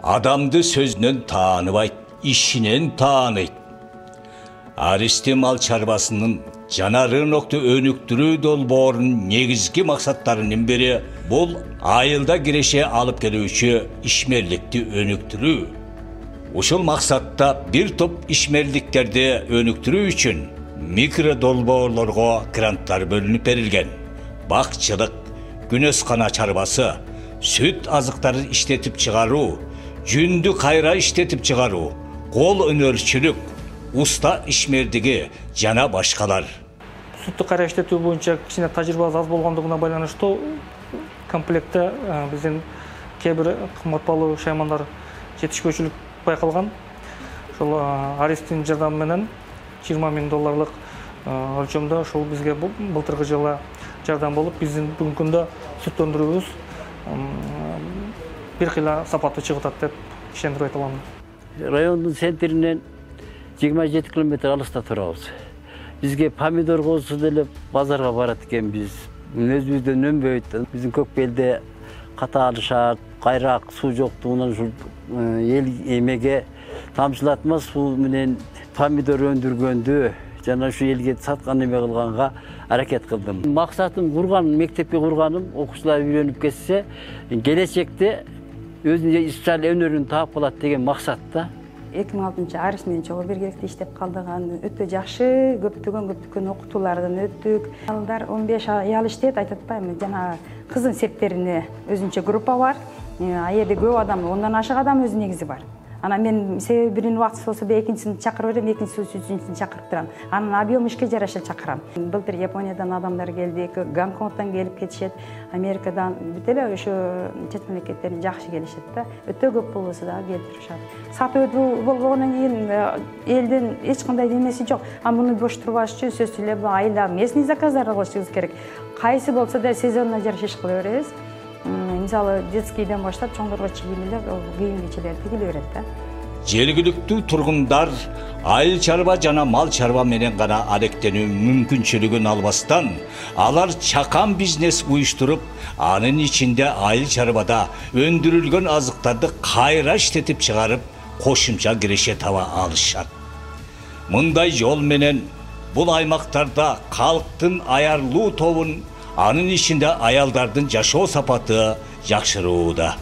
Adamды sözünün tanıbayt, işinin tanıyt. Aristi mal çarбасының жанары нокты өнүктүрүү долбоорунун негизги максаттарынын бири бул айылда киреше алып келүүчү ишмерликти өнүктүрүү. Ушул максатта бир топ ишмерликтерди өнүктүрүү үчүн микро долбоорлорго гранттар бөлүнүп берилген. Бакчылык, күнөскана чарбасы, süt азыктарын иштетип чыгаруу, жүндү кайра иштетип чыгаруу, кол өнөрчүлүк, уста ишмердиги жана башкалар. Süttү кайра иштетүү боюнча кичине тажрыйбабыз аз болгондугуна байланыштуу комплектте биздин кээ бир кымбат баалуу шаймандар жетишпөөчүлүк байкалган. Ошол Аристин жардамы менен $20,000 өлчөмдө ушул бизге былтыркы жылы жардам болуп, биздин бүгүнкү күндө сүт өндүрүүбүз бир кыйла сапаттуу чыгып атат деп ишендирип айта алам. Райондун центринен 27 километр алыста турабыз. Бизге помидор болсо деле базарга барат экенбиз. Өзүбүздөн өнбөйт. Биздин Көкбелде катаалы шаар, кайрак, суу жоктугунан ушул эл эмеге тамчылатма суу менен помидор өндүргөндү жана ушу элге саткан эме кылганга аракет кылдым. Максатым курган, мектепти курганым, окуучулар үйрөнүп кетсе, келечекте өзүнүн исчал өнөрүн таап калат деген максатта. 2006 Арис менен чогуу биргеликте иштеп калдык. Өтө жакшы, көптөгөн окутуулардан өттүк. Алдар 15 аял иштейт, айтып атпаймынбы, жана кыздын септерине өзүнчө группа бар. Аерде көп адам, ондан ашык адам өзү негизи бар. Ана мен себеби бирин убактысы болсо экинчисин чакырып берем, экинчиси үчүнчүсүн чакырып турам. Анын объем ишке жараша чакырам. Былтыр Япониядан адамдар келди, Гонконгдон келип кетишет, Америкадан, бүт эле ошо чет мамлекеттерден жакшы келишет да. Өтө көп болбосо дагы келип турушат. Сатуу болгондон кийин элдин эч кандай немеси жок. Муну бош турбаш үчүн сөзсүз эле айылда местный заказдар кылышыбыз керек. Кайсы болсо да сезонуна жараша иш кыла беребиз. Мисалы, детскийден баштап чоңдорго чейин эле кийим-кечелер тигиле берет да. Жергиликтүү тургундар айыл чарба жана мал чарба менен гана алектенүү мүмкүнчүлүгүн албастан, алар чакан бизнес уюштуруп, анын ичинде айыл чарбада өндүрүлгөн азыктарды кайра иштетип чыгарып, кошумча киреше таба алышат. Мындай жол менен бул аймактарда калктын аярлуу тобун, анын ичинде аялдардын жашоо сапаты жакшырууда.